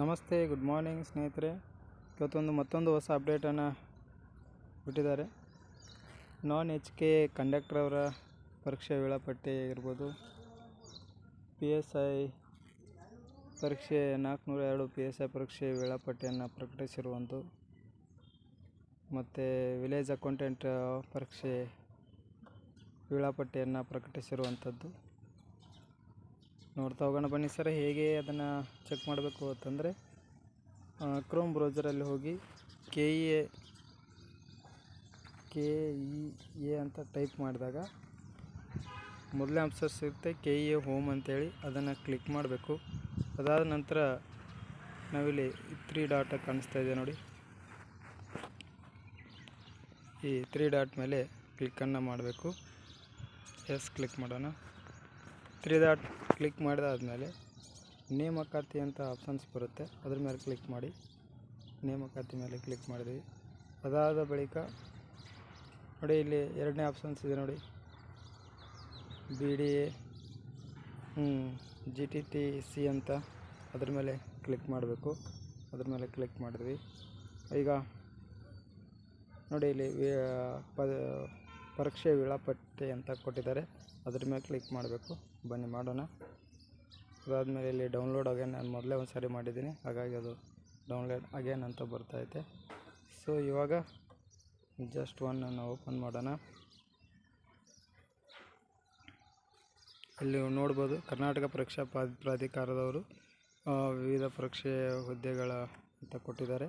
ನಮಸ್ತೆ, good morning ಸ್ನೇಹಿತರೆ. ಇವತ್ತೊಂದು ಮತ್ತೊಂದು ಹೊಸ ಅಪ್ಡೇಟನ್ನು ಬಿಟ್ಟಿದ್ದಾರೆ. non-HK ಕಂಡಕ್ಟರ್ ಅವರ ಪರೀಕ್ಷೆ ವೇಳಾಪಟ್ಟಿ ಆಗಿರ್ಬೋದು, PSI ಪರೀಕ್ಷೆ 402 PSI ಪರೀಕ್ಷೆ ವೇಳಾಪಟ್ಟಿಯನ್ನು ಪ್ರಕಟಿಸಿರುವಂಥ, ಮತ್ತು ವಿಲೇಜ್ ಅಕೌಂಟೆಂಟ್ ಪರೀಕ್ಷೆ ವೇಳಾಪಟ್ಟಿಯನ್ನು ಪ್ರಕಟಿಸಿರುವಂಥದ್ದು ನೋಡ್ತಾ ಹೋಗೋಣ ಬನ್ನಿ ಸರ್. ಹೇಗೆ ಅದನ್ನು ಚೆಕ್ ಮಾಡಬೇಕು ಅಂತಂದರೆ, ಕ್ರೋಮ್ ಬ್ರೌಸರಲ್ಲಿ ಹೋಗಿ KEA ಅಂತ ಟೈಪ್ ಮಾಡಿದಾಗ ಮೊದಲೇ ಆನ್ಸರ್ ಸಿಗುತ್ತೆ, KEA ಹೋಮ್ ಅಂತೇಳಿ. ಅದನ್ನು ಕ್ಲಿಕ್ ಮಾಡಬೇಕು. ಅದಾದ ನಂತರ ನಾವಿಲ್ಲಿ 3 ಡಾಟ್ ಕಾಣಿಸ್ತಾ ಇದೆ ನೋಡಿ, ಈ 3 ಡಾಟ್ ಮೇಲೆ ಕ್ಲಿಕ್ಕನ್ನು ಮಾಡಬೇಕು. ಎಸ್ ಕ್ಲಿಕ್ ಮಾಡೋಣ. 3 ಡಾಟ್ ಕ್ಲಿಕ್ ಮಾಡಿದಾದ್ಮೇಲೆ ನೇಮಕಾತಿ ಅಂತ ಆಪ್ಷನ್ಸ್ ಬರುತ್ತೆ, ಅದ್ರ ಮೇಲೆ ಕ್ಲಿಕ್ ಮಾಡಿ. ನೇಮಕಾತಿ ಮೇಲೆ ಕ್ಲಿಕ್ ಮಾಡಿದ್ವಿ. ಅದಾದ ಬಳಿಕ ನೋಡಿ, ಇಲ್ಲಿ 2ನೇ ಆಪ್ಷನ್ಸ್ ಇದೆ ನೋಡಿ, BDA GTTC ಅಂತ. ಅದ್ರ ಮೇಲೆ ಕ್ಲಿಕ್ ಮಾಡಬೇಕು. ಅದ್ರ ಮೇಲೆ ಕ್ಲಿಕ್ ಮಾಡಿದ್ವಿ. ಈಗ ನೋಡಿ, ಇಲ್ಲಿ ಪರೀಕ್ಷೆ ವೇಳಾಪಟ್ಟಿ ಅಂತ ಕೊಟ್ಟಿದ್ದಾರೆ, ಅದ್ರ ಮೇಲೆ ಕ್ಲಿಕ್ ಮಾಡಬೇಕು. ಬನ್ನಿ ಮಾಡೋಣ. ಅದಾದಮೇಲೆ ಇಲ್ಲಿ ಡೌನ್ಲೋಡ್ ಅಗೇನ್, ನಾನು ಮೊದಲೇ ಒಂದು ಸಾರಿ ಮಾಡಿದ್ದೀನಿ, ಹಾಗಾಗಿ ಅದು ಡೌನ್ಲೋಡ್ ಅಗೇನ್ ಅಂತ ಬರ್ತೈತೆ. ಸೊ ಇವಾಗ ಜಸ್ಟ್ ಒನ್ನನ್ನು ಓಪನ್ ಮಾಡೋಣ. ಇಲ್ಲಿ ನೋಡ್ಬೋದು, ಕರ್ನಾಟಕ ಪರೀಕ್ಷಾ ಪ್ರಾಧಿಕಾರದವರು ವಿವಿಧ ಪರೀಕ್ಷೆ ಹುದ್ದೆಗಳ ಅಂತ ಕೊಟ್ಟಿದ್ದಾರೆ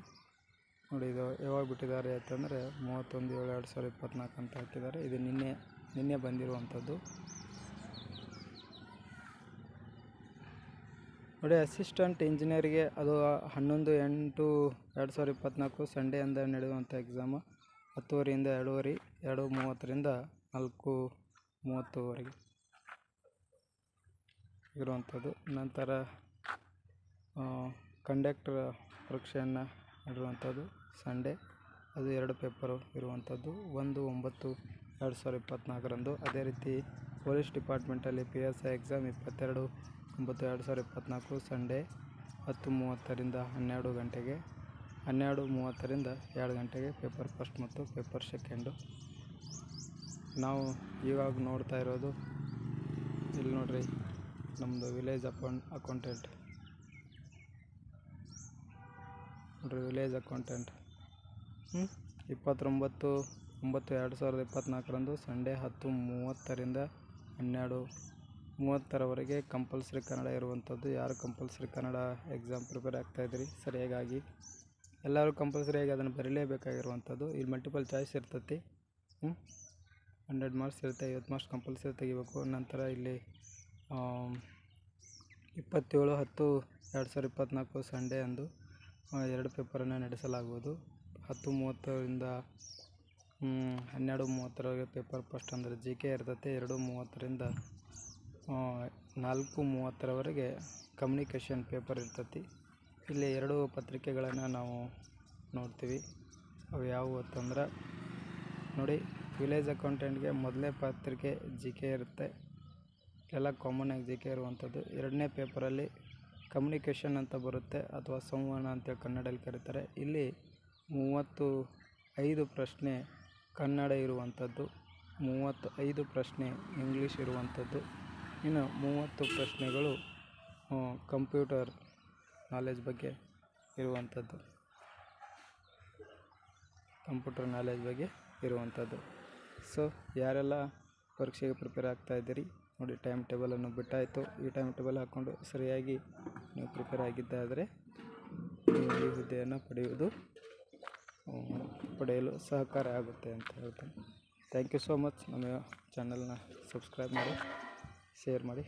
ನೋಡಿ. ಇದು ಯಾವಾಗ ಬಿಟ್ಟಿದ್ದಾರೆ ಅಂತಂದರೆ 31/7/2024 ಅಂತ ಹಾಕಿದ್ದಾರೆ. ಇದು ನಿನ್ನೆ ಬಂದಿರುವಂಥದ್ದು ನೋಡಿ. ಅಸಿಸ್ಟೆಂಟ್ ಇಂಜಿನಿಯರ್ಗೆ ಅದು 11/8/2024 ಸಂಡೇ ಅಂದ ನಡೆಯುವಂಥ ಎಕ್ಸಾಮು. 10:30ರಿಂದ 2:30, 2:30ರಿಂದ 4:30ವರೆಗೆ ಇರುವಂಥದ್ದು. ನಂತರ ಕಂಡಕ್ಟರ್ ಪರೀಕ್ಷೆಯನ್ನು ಇರುವಂಥದ್ದು ಸಂಡೇ, ಅದು 2 ಪೇಪರು ಇರುವಂಥದ್ದು. 1/9/2024 ಅದೇ ರೀತಿ ಪೊಲೀಸ್ ಡಿಪಾರ್ಟ್ಮೆಂಟಲ್ಲಿ PSI ಎಕ್ಸಾಮ್ 22/9/2024 ಸಂಡೇ 10:30ರಿಂದ 12 ಗಂಟೆಗೆ, 12:30ರಿಂದ 2 ಗಂಟೆಗೆ ಪೇಪರ್ ಫಸ್ಟ್ ಮತ್ತು ಪೇಪರ್ ಸೆಕೆಂಡು. ನಾವು ಇವಾಗ ನೋಡ್ತಾ ಇರೋದು ಇಲ್ಲಿ ನೋಡ್ರಿ, ನಮ್ಮದು ವಿಲೇಜ್ ಅಕೌಂಟೆಂಟ್ ನೋಡ್ರಿ, ವಿಲೇಜ್ ಅಕೌಂಟೆಂಟ್ 29/9/2024 ಸಂಡೇ 10:30ರಿಂದ 12:30ವರೆಗೆ ಕಂಪಲ್ಸರಿ ಕನ್ನಡ ಇರುವಂಥದ್ದು. ಯಾರು ಕಂಪಲ್ಸರಿ ಕನ್ನಡ ಎಕ್ಸಾಮ್ ಪ್ರಿಪೇರ್ ಆಗ್ತಾಯಿದ್ರಿ ಸರಿಯಾಗಿ, ಎಲ್ಲರೂ ಕಂಪಲ್ಸರಿಯಾಗಿ ಅದನ್ನು ಬರೀಲೇಬೇಕಾಗಿರುವಂಥದ್ದು. ಇಲ್ಲಿ ಮಲ್ಟಿಪಲ್ ಚಾಯ್ಸ್ ಇರ್ತೈತಿ, 100 ಮಾರ್ಕ್ಸ್ ಇರುತ್ತೆ, 50 ಮಾರ್ಕ್ಸ್ ಕಂಪಲ್ಸರಿ ತೆಗಿಬೇಕು. ನಂತರ ಇಲ್ಲಿ 27/10/2024 ಸಂಡೇ ಅಂದು 2 ಪೇಪರನ್ನು ನಡೆಸಲಾಗುವುದು. 10:30ರಿಂದ 12:30ವರೆಗೆ ಪೇಪರ್ ಫಸ್ಟ್ ಅಂದರೆ GK ಇರ್ತೈತೆ. 2:30ರಿಂದ 4:30ವರೆಗೆ ಕಮ್ಯುನಿಕೇಷನ್ ಪೇಪರ್ ಇರ್ತೈತಿ. ಇಲ್ಲಿ 2 ಪತ್ರಿಕೆಗಳನ್ನು ನಾವು ನೋಡ್ತೀವಿ. ಅವು ಯಾವುವು ಅಂತಂದ್ರೆ ನೋಡಿ, ವಿಲೇಜ್ ಅಕೌಂಟೆಂಟ್ಗೆ ಮೊದಲನೇ ಪತ್ರಿಕೆ GK ಇರುತ್ತೆ, ಎಲ್ಲ ಕಾಮನ್ನಾಗಿ GK ಇರುವಂಥದ್ದು. 2ನೇ ಪೇಪರಲ್ಲಿ ಕಮ್ಯುನಿಕೇಷನ್ ಅಂತ ಬರುತ್ತೆ, ಅಥವಾ ಸಂವಹನ ಅಂತೇಳಿ ಕನ್ನಡದಲ್ಲಿ ಕರೀತಾರೆ. ಇಲ್ಲಿ 35 ಪ್ರಶ್ನೆ ಕನ್ನಡ ಇರುವಂಥದ್ದು, 35 ಪ್ರಶ್ನೆ ಇಂಗ್ಲೀಷ್ ಇರುವಂಥದ್ದು, ಇನ್ನು 30 ಪ್ರಶ್ನೆಗಳು ಕಂಪ್ಯೂಟರ್ ನಾಲೆಜ್ ಬಗ್ಗೆ ಇರುವಂಥದ್ದು. ಸೊ ಯಾರೆಲ್ಲ ಪರೀಕ್ಷೆಗೆ ಪ್ರಿಪೇರ್ ಆಗ್ತಾಯಿದ್ದೀರಿ ನೋಡಿ, ಟೈಮ್ ಟೇಬಲನ್ನು ಬಿಟ್ಟಾಯಿತು. ಈ ಟೈಮ್ ಟೇಬಲ್ ಹಾಕ್ಕೊಂಡು ಸರಿಯಾಗಿ ನೀವು ಪ್ರಿಪೇರ್ ಆಗಿದ್ದಾದರೆ ನೀವು ಈ ಹುದ್ದೆಯನ್ನು ಪಡೆಯಲು ಸಹಕಾರ ಆಗುತ್ತೆ ಅಂತ ಹೇಳ್ತೇನೆ. Thank you so much. ನಮ್ಮ ಚಾನಲ್ನ ಸಬ್ಸ್ಕ್ರೈಬ್ ಮಾಡಿ, ಶೇರ್ ಮಾಡಿ.